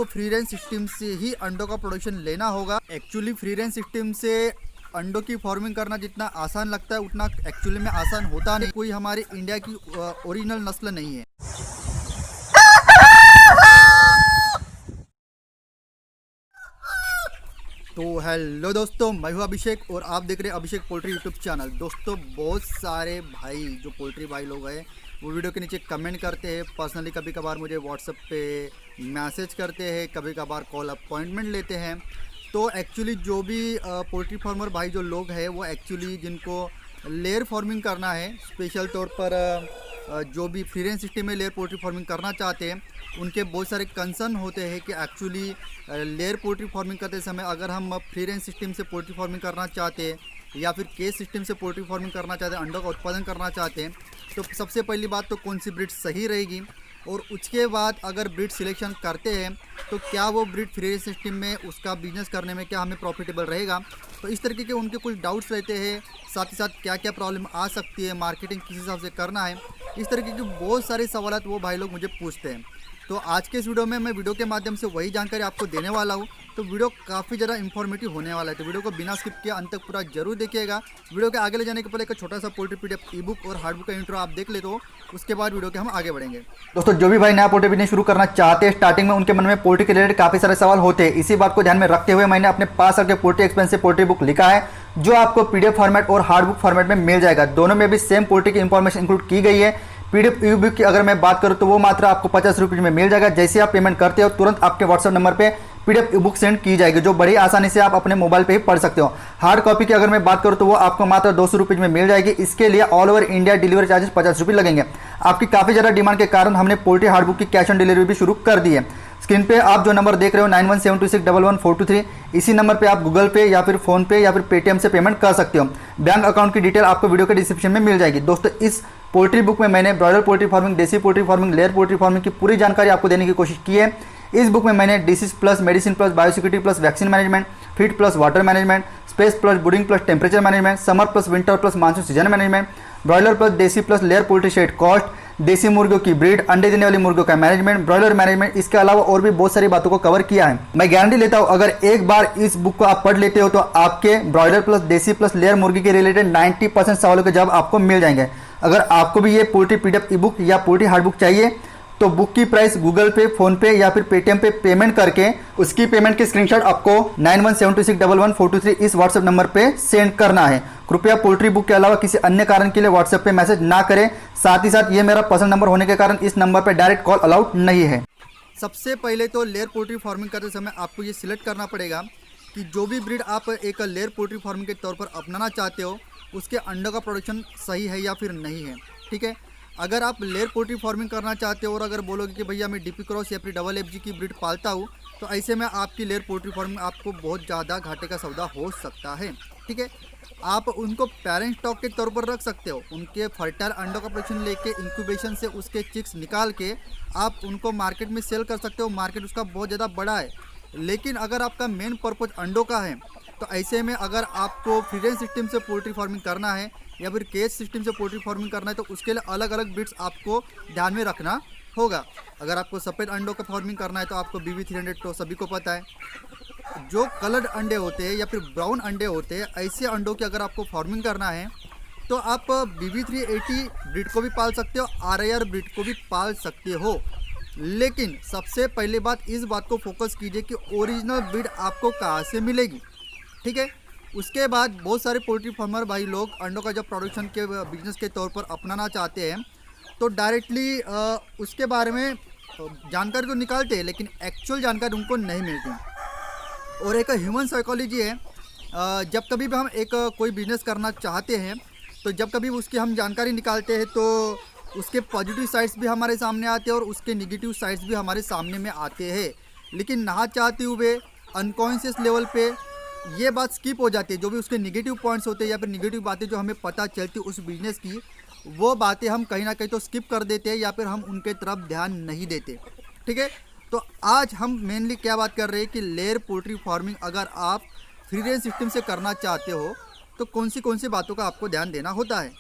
आपको free range system से ही अंडों का प्रोडक्शन लेना होगा। एक्चुअली फ्री रेंज सिस्टम से अंडों की फार्मिंग करना जितना आसान लगता है उतना एक्चुअली में आसान होता नहीं। कोई हमारे इंडिया की ओरिजिनल नस्ल नहीं है। तो हेलो दोस्तों, मैं हूं अभिषेक और आप देख रहे हैं अभिषेक पोल्ट्री यूट्यूब चैनल। दोस्तों, बहुत सारे भाई जो पोल्ट्री भाई लोग हैं वो वीडियो के नीचे कमेंट करते हैं। पर्सनली कभी कभार मुझे व्हाट्सएप पे मैसेज करते हैं, कभी कभार कॉल अपॉइंटमेंट लेते हैं। तो एक्चुअली जो भी पोल्ट्री फार्मर भाई जो लोग हैं वो एक्चुअली जिनको लेयर फार्मिंग करना है, स्पेशल तौर पर जो भी फ्री रेंज सिस्टम में लेयर पोल्ट्री फार्मिंग करना चाहते हैं, उनके बहुत सारे कंसर्न होते हैं कि एक्चुअली लेयर पोल्ट्री फार्मिंग करते समय अगर हम फ्री रेंज सिस्टम से पोल्ट्री फार्मिंग करना चाहते हैं या फिर केज सिस्टम से पोल्ट्री फार्मिंग करना चाहते हैं, अंडों का उत्पादन करना चाहते हैं, तो सबसे पहली बात तो कौन सी ब्रीड सही रहेगी, और उसके बाद अगर ब्रीड सिलेक्शन करते हैं तो क्या वो ब्रीड फ्री रेंज सिस्टम में उसका बिजनेस करने में क्या हमें प्रॉफिटेबल रहेगा। तो इस तरीके के उनके कुछ डाउट्स रहते हैं। साथ ही साथ क्या क्या प्रॉब्लम आ सकती है, मार्केटिंग किस हिसाब से करना है, इस तरीके के बहुत सारे सवाल वो भाई लोग मुझे पूछते हैं। तो आज के इस वीडियो में मैं वीडियो के माध्यम से वही जानकारी आपको देने वाला हूँ। तो वीडियो काफ़ी ज़्यादा इन्फॉर्मेटिव होने वाला है, तो वीडियो को बिना स्किप किए अंत तक पूरा जरूर देखिएगा। वीडियो के आगे ले जाने के पहले एक छोटा सा पोल्ट्री पीडीएफ ई-बुक और हार्ड बुक का इंट्रो आप देख ले, तो उसके बाद वीडियो के हम आगे बढ़ेंगे। दोस्तों, जो भी भाई नया पोल्ट्री बिजनेस शुरू करना चाहते हैं, स्टार्टिंग में उनके मन में पोल्ट्री के रिलेटेड काफ़ी सारे सवाल होते हैं। इसी बात को ध्यान में रखते हुए मैंने अपने 5 साल के पोल्ट्री एक्सपेंस से पोल्ट्री बुक लिखा है, जो आपको पीडीएफ फॉर्मेट और हार्ड बुक फॉर्मेट में मिल जाएगा। दोनों में भी सेम पोल्ट्री की इंफॉर्मेशन इंक्लूड की गई है। पीडीएफ ई बुक की अगर मैं बात करूं तो वो मात्र आपको 50 रुपये में मिल जाएगा। जैसे आप पेमेंट करते हो तुरंत आपके व्हाट्सएप नंबर पे पीडीएफ ई बुक सेंड की जाएगी, जो बड़ी आसानी से आप अपने मोबाइल पे ही पढ़ सकते हो। हार्ड कॉपी की अगर मैं बात करूं तो वो आपको मात्र 200 रुपये में मिल जाएगी। इसके लिए all over India delivery charges 50 रुपये लगेंगे। आपकी काफ़ी ज़्यादा डिमांड के कारण हमने पोल्ट्री हार्ड बुक की कैश ऑन डिलीवरी भी शुरू कर दी है। स्क्रीन पे आप जो नंबर देख रहे हो 9172611423, इसी नंबर पे आप गूगल पे या फिर फोन पे या फिर पेटीएम से पेमेंट कर सकते हो। बैंक अकाउंट की डिटेल आपको वीडियो के डिस्क्रिप्शन में मिल जाएगी। दोस्तों, इस पोल्ट्री बुक में मैंने ब्रॉयलर पोल्ट्री फार्मिंग, देसी poultry farming, layer poultry farming की पूरी जानकारी आपको देने की कोशिश की है। इस बुक में मैंने disease plus medicine plus biosecurity plus vaccine management, feed plus water management, space plus breeding plus temperature management, summer plus winter plus monsoon season management, broiler plus देसी plus layer poultry shed cost, देसी मुर्गियों की breed, अंडे देने वाली मुर्गियों का management, broiler management, इसके अलावा और भी बहुत सारी बातों को कवर किया है। मैं गारंटी लेता हूं अगर एक बार इस बुक को आप पढ़ लेते हो तो आपके ब्रॉयलर प्लस देसी प्लस लेयर मुर्गी के रिलेटेड 90% सवालों के जवाब आपको मिल जाएंगे। अगर आपको भी ये पोल्ट्री पीडीएफ ई बुक या पोल्ट्री हार्ड बुक चाहिए तो बुक की प्राइस गूगल पे, फोन पे या फिर पेटीएम पे पेमेंट करके उसकी पेमेंट की स्क्रीनशॉट आपको 9172611423 इस व्हाट्सएप नंबर पे सेंड करना है। कृपया पोल्ट्री बुक के अलावा किसी अन्य कारण के लिए व्हाट्सएप पे मैसेज ना करें। साथ ही साथ ये मेरा पर्सनल नंबर होने के कारण इस नंबर पे डायरेक्ट कॉल अलाउड नहीं है। सबसे पहले तो लेयर पोल्ट्री फार्मिंग करते समय आपको ये सिलेक्ट करना पड़ेगा कि जो भी ब्रीड आप एक लेयर पोल्ट्री फार्मिंग के तौर पर अपनाना चाहते हो उसके अंडों का प्रोडक्शन सही है या फिर नहीं है। ठीक है, अगर आप लेयर पोल्ट्री फार्मिंग करना चाहते हो और अगर बोलोगे कि भैया मैं डीपी क्रॉस या फिर डबल एफजी की ब्रीड पालता हूँ, तो ऐसे में आपकी लेयर पोल्ट्री फार्मिंग आपको बहुत ज़्यादा घाटे का सौदा हो सकता है। ठीक है, आप उनको पेरेंट स्टॉक के तौर पर रख सकते हो। उनके फर्टाइल अंडों का प्रोडक्शन लेके इंक्यूबेशन से उसके चिक्स निकाल के आप उनको मार्केट में सेल कर सकते हो। मार्केट उसका बहुत ज़्यादा बड़ा है। लेकिन अगर आपका मेन पर्पज अंडों का है तो ऐसे में अगर आपको फ्री रेंज सिस्टम से पोल्ट्री फार्मिंग करना है या फिर केज सिस्टम से पोल्ट्री फार्मिंग करना है तो उसके लिए अलग अलग ब्रीड्स आपको ध्यान में रखना होगा। अगर आपको सफ़ेद अंडों का फार्मिंग करना है तो आपको BB300 तो सभी को पता है। जो कलर्ड अंडे होते हैं या फिर ब्राउन अंडे होते हैं, ऐसे अंडों की अगर आपको फार्मिंग करना है तो आप BB380 ब्रीड को भी पाल सकते हो, RIR ब्रीड को भी पाल सकते हो। लेकिन सबसे पहले बात इस बात को फोकस कीजिए कि ओरिजिनल ब्रीड आपको कहाँ से मिलेगी। ठीक है, उसके बाद बहुत सारे पोल्ट्री फार्मर भाई लोग अंडों का जब प्रोडक्शन के बिजनेस के तौर पर अपनाना चाहते हैं तो डायरेक्टली उसके बारे में जानकारी तो निकालते हैं, लेकिन एक्चुअल जानकारी उनको नहीं मिलती। और एक ह्यूमन साइकोलॉजी है, जब कभी भी हम एक कोई बिजनेस करना चाहते हैं तो जब कभी उसकी हम जानकारी निकालते हैं तो उसके पॉजिटिव साइड्स भी हमारे सामने आते हैं और उसके निगेटिव साइड्स भी हमारे सामने में आते हैं। लेकिन ना चाहते हुए अनकॉन्शियस लेवल पे ये बात स्किप हो जाती है। जो भी उसके नेगेटिव पॉइंट्स होते हैं या फिर नेगेटिव बातें जो हमें पता चलती उस बिजनेस की, वो बातें हम कहीं ना कहीं तो स्किप कर देते हैं या फिर हम उनके तरफ ध्यान नहीं देते। ठीक है, तो आज हम मेनली क्या बात कर रहे हैं कि लेयर पोल्ट्री फार्मिंग अगर आप फ्री रेंज सिस्टम से करना चाहते हो तो कौन सी बातों का आपको ध्यान देना होता है।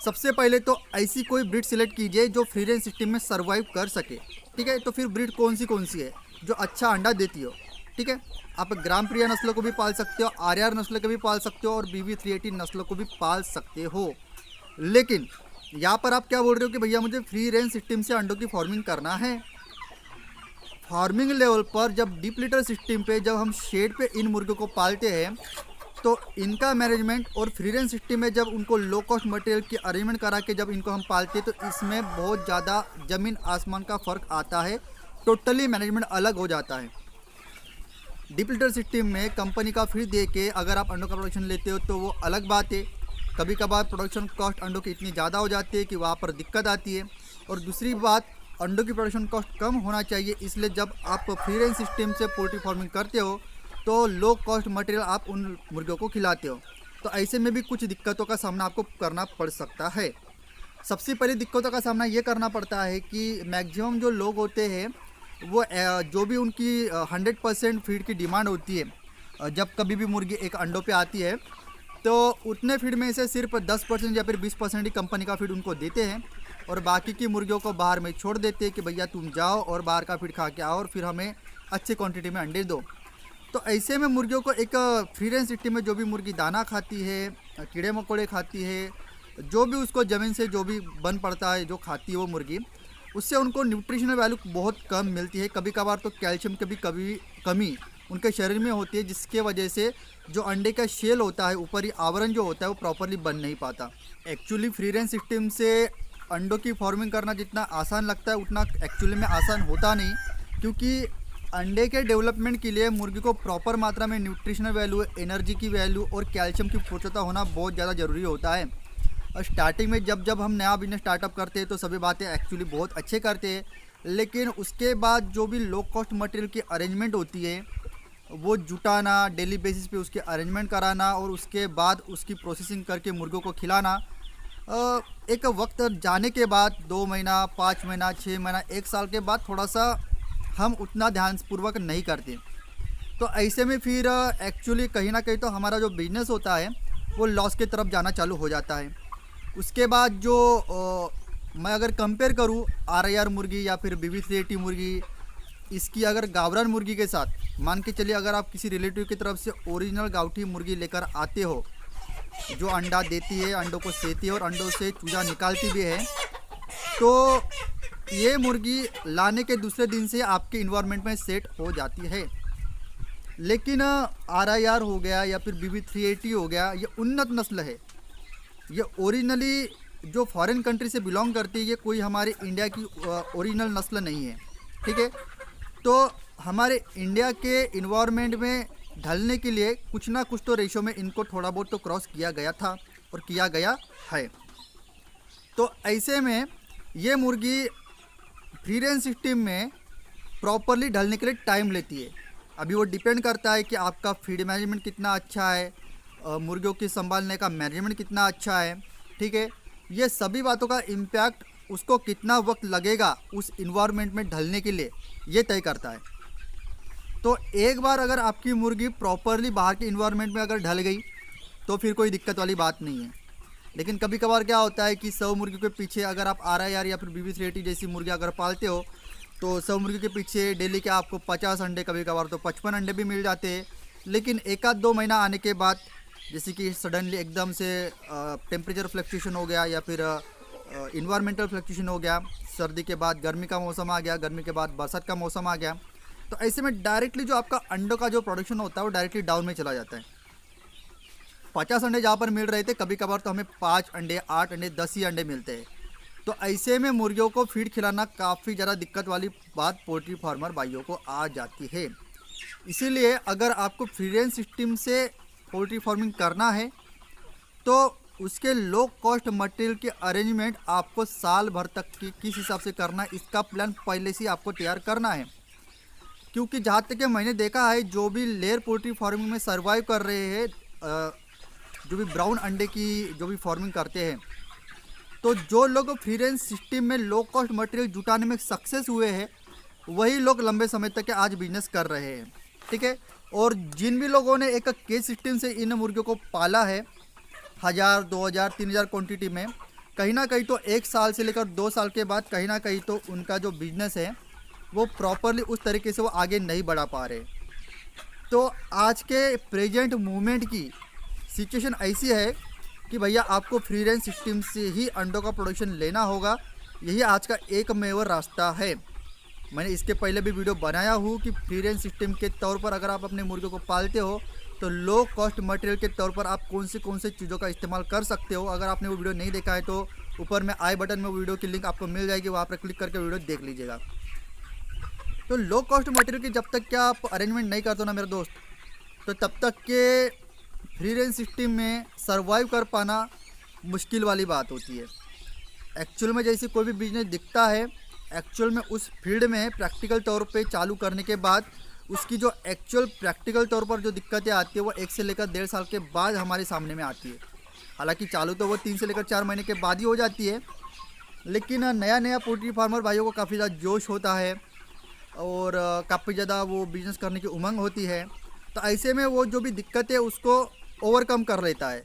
सबसे पहले तो ऐसी कोई ब्रीड सिलेक्ट कीजिए जो फ्री रेंज सिस्टम में सर्वाइव कर सके। ठीक है, तो फिर ब्रीड कौन सी है जो अच्छा अंडा देती हो। ठीक है, आप ग्राम प्रिया नस्लों को भी पाल सकते हो, आरआर नस्लों को भी पाल सकते हो और BB380 नस्लों को भी पाल सकते हो। लेकिन यहाँ पर आप क्या बोल रहे हो कि भैया मुझे फ्री रेंज सिस्टम से अंडों की फार्मिंग करना है। फार्मिंग लेवल पर जब डीप लिटर सिस्टम पे जब हम शेड पे इन मुर्गों को पालते हैं तो इनका मैनेजमेंट और फ्री रेंज सिस्टम में जब उनको लो कॉस्ट मटेरियल की अरेंजमेंट करा के जब इनको हम पालते हैं तो इसमें बहुत ज़्यादा ज़मीन आसमान का फ़र्क आता है। टोटली मैनेजमेंट अलग हो जाता है। डीप लिटर सिस्टम में कंपनी का फीड दे के अगर आप अंडों का प्रोडक्शन लेते हो तो वो अलग बात है। कभी कभार प्रोडक्शन कॉस्ट अंडों की इतनी ज़्यादा हो जाती है कि वहाँ पर दिक्कत आती है। और दूसरी बात, अंडों की प्रोडक्शन कॉस्ट कम होना चाहिए, इसलिए जब आप फ्री रेंज सिस्टम से पोल्ट्री फार्मिंग करते हो तो लो कॉस्ट मटेरियल आप उन मुर्गियों को खिलाते हो। तो ऐसे में भी कुछ दिक्कतों का सामना आपको करना पड़ सकता है। सबसे पहले दिक्कतों का सामना ये करना पड़ता है कि मैक्सिमम जो लोग होते हैं वो जो भी उनकी 100% फीड की डिमांड होती है, जब कभी भी मुर्गी एक अंडों पे आती है तो उतने फीड में से सिर्फ 10% या फिर 20% ही कंपनी का फीड उनको देते हैं और बाकी की मुर्गियों को बाहर में छोड़ देते हैं कि भैया तुम जाओ और बाहर का फीड खा के आओ और फिर हमें अच्छी क्वांटिटी में अंडे दो। तो ऐसे में मुर्गियों को एक फ्री रेंज सिस्टम में जो भी मुर्गी दाना खाती है, कीड़े मकोड़े खाती है, जो भी उसको ज़मीन से जो भी बन पड़ता है जो खाती है वो मुर्गी, उससे उनको न्यूट्रिशनल वैल्यू बहुत कम मिलती है। कभी कभार तो कैल्शियम की भी कमी उनके शरीर में होती है, जिसके वजह से जो अंडे का शेल होता है, ऊपरी आवरण जो होता है वो प्रॉपरली बन नहीं पाता। एक्चुअली फ्री रेंज सिस्टम से अंडों की फार्मिंग करना जितना आसान लगता है उतना एक्चुअली में आसान होता नहीं, क्योंकि अंडे के डेवलपमेंट के लिए मुर्गी को प्रॉपर मात्रा में न्यूट्रिशनल वैल्यू, एनर्जी की वैल्यू और कैल्शियम की पूर्तता होना बहुत ज़्यादा ज़रूरी होता है। और स्टार्टिंग में जब हम नया बिजनेस स्टार्टअप करते हैं तो सभी बातें एक्चुअली बहुत अच्छे करते हैं, लेकिन उसके बाद जो भी लो कॉस्ट मटेरियल की अरेंजमेंट होती है वो जुटाना, डेली बेसिस पे उसके अरेंजमेंट कराना और उसके बाद उसकी प्रोसेसिंग करके मुर्गों को खिलाना, एक वक्त जाने के बाद 2 महीना, 5 महीना, 6 महीना, 1 साल के बाद थोड़ा सा हम उतना ध्यानपूर्वक नहीं करते। तो ऐसे में फिर एक्चुअली कहीं ना कहीं तो हमारा जो बिजनेस होता है वो लॉस की तरफ जाना चालू हो जाता है। उसके बाद जो मैं अगर कंपेयर करूं आरआईआर मुर्गी या फिर BB380 मुर्गी, इसकी अगर गावरान मुर्गी के साथ मान के चलिए, अगर आप किसी रिलेटिव की तरफ से ओरिजिनल गावठी मुर्गी लेकर आते हो जो अंडा देती है, अंडों को सेती है और अंडों से चूजा निकालती भी है, तो ये मुर्गी लाने के दूसरे दिन से आपके इन्वायरमेंट में सेट हो जाती है। लेकिन आरआईआर हो गया या फिर BB380 हो गया, ये उन्नत नस्ल है, ये ओरिजिनली जो फॉरेन कंट्री से बिलोंग करती है, ये कोई हमारे इंडिया की ओरिजिनल नस्ल नहीं है। ठीक है, तो हमारे इंडिया के इन्वायरमेंट में ढलने के लिए कुछ ना कुछ तो रेशो में इनको थोड़ा बहुत तो क्रॉस किया गया था और किया गया है। तो ऐसे में ये मुर्गी फ्री रेंज सिस्टम में प्रॉपरली ढलने के लिए टाइम लेती है। अभी वो डिपेंड करता है कि आपका फीड मैनेजमेंट कितना अच्छा है, मुर्गियों की संभालने का मैनेजमेंट कितना अच्छा है। ठीक है, ये सभी बातों का इम्पैक्ट उसको कितना वक्त लगेगा उस इन्वायरमेंट में ढलने के लिए, ये तय करता है। तो एक बार अगर आपकी मुर्गी प्रॉपरली बाहर के इन्वायरमेंट में अगर ढल गई तो फिर कोई दिक्कत वाली बात नहीं है। लेकिन कभी कभार क्या होता है कि 100 मुर्गी के पीछे अगर आप आरआईआर या फिर BB380 जैसी मुर्गी अगर पालते हो तो 100 मुर्गी के पीछे डेली के आपको 50 अंडे, कभी कभार तो 55 अंडे भी मिल जाते हैं। लेकिन 1-2 महीना आने के बाद, जैसे कि सडनली एकदम से टेम्परेचर फ्लक्चुएशन हो गया या फिर इन्वायरमेंटल फ्लक्चुएशन हो गया, सर्दी के बाद गर्मी का मौसम आ गया, गर्मी के बाद बरसात का मौसम आ गया, तो ऐसे में डायरेक्टली जो आपका अंडों का जो प्रोडक्शन होता है वो डायरेक्टली डाउन में चला जाता है। 50 अंडे जहाँ पर मिल रहे थे, कभी कभार तो हमें 5 अंडे, 8 अंडे, 10 ही अंडे मिलते हैं। तो ऐसे में मुर्गियों को फीड खिलाना काफ़ी ज़्यादा दिक्कत वाली बात पोल्ट्री फार्मर भाइयों को आ जाती है। इसीलिए अगर आपको फ्री रेंज सिस्टम से पोल्ट्री फार्मिंग करना है तो उसके लो कॉस्ट मटेरियल के अरेंजमेंट आपको साल भर तक की किस हिसाब से करना है, इसका प्लान पहले से आपको तैयार करना है। क्योंकि जहाँ तक मैंने देखा है, जो भी लेयर पोल्ट्री फार्मिंग में सर्वाइव कर रहे हैं, जो भी ब्राउन अंडे की जो भी फार्मिंग करते हैं, तो जो लोग फ्री रेंज सिस्टम में लो कॉस्ट मटेरियल जुटाने में सक्सेस हुए हैं वही लोग लंबे समय तक आज बिजनेस कर रहे हैं। ठीक है, और जिन भी लोगों ने एक केज सिस्टम से इन मुर्गियों को पाला है 1000, 2000, 3000 क्वांटिटी में, कहीं ना कहीं तो 1 साल से लेकर 2 साल के बाद कहीं ना कहीं तो उनका जो बिजनेस है वो प्रॉपरली उस तरीके से वो आगे नहीं बढ़ा पा रहे। तो आज के प्रेजेंट मूवमेंट की सिचुएशन ऐसी है कि भैया आपको फ्री रेंज सिस्टम से ही अंडों का प्रोडक्शन लेना होगा। यही आज का एकमेव रास्ता है। मैंने इसके पहले भी वीडियो बनाया हूँ कि फ्री रेंज सिस्टम के तौर पर अगर आप अपने मुर्गे को पालते हो तो लो कॉस्ट मटेरियल के तौर पर आप कौन से चीज़ों का इस्तेमाल कर सकते हो। अगर आपने वो वीडियो नहीं देखा है तो ऊपर में आई बटन में वीडियो की लिंक आपको मिल जाएगी, वहाँ पर क्लिक करके वीडियो देख लीजिएगा। तो लो कॉस्ट मटेरियल की जब तक क्या आप अरेंजमेंट नहीं करते हो ना मेरे दोस्त, तो तब तक के फ्री रेंज सिस्टम में सरवाइव कर पाना मुश्किल वाली बात होती है। एक्चुअल में जैसे कोई भी बिजनेस दिखता है, एक्चुअल में उस फील्ड में प्रैक्टिकल तौर पे चालू करने के बाद उसकी जो एक्चुअल प्रैक्टिकल तौर पर जो दिक्कतें आती है वो 1 से लेकर 1.5 साल के बाद हमारे सामने में आती है। हालांकि चालू तो वो 3 से लेकर 4 महीने के बाद ही हो जाती है, लेकिन नया पोल्ट्री फार्मर भाइयों को काफ़ी ज़्यादा जोश होता है और काफ़ी ज़्यादा वो बिज़नेस करने की उमंग होती है। तो ऐसे में वो जो भी दिक्कत है उसको ओवरकम कर लेता है।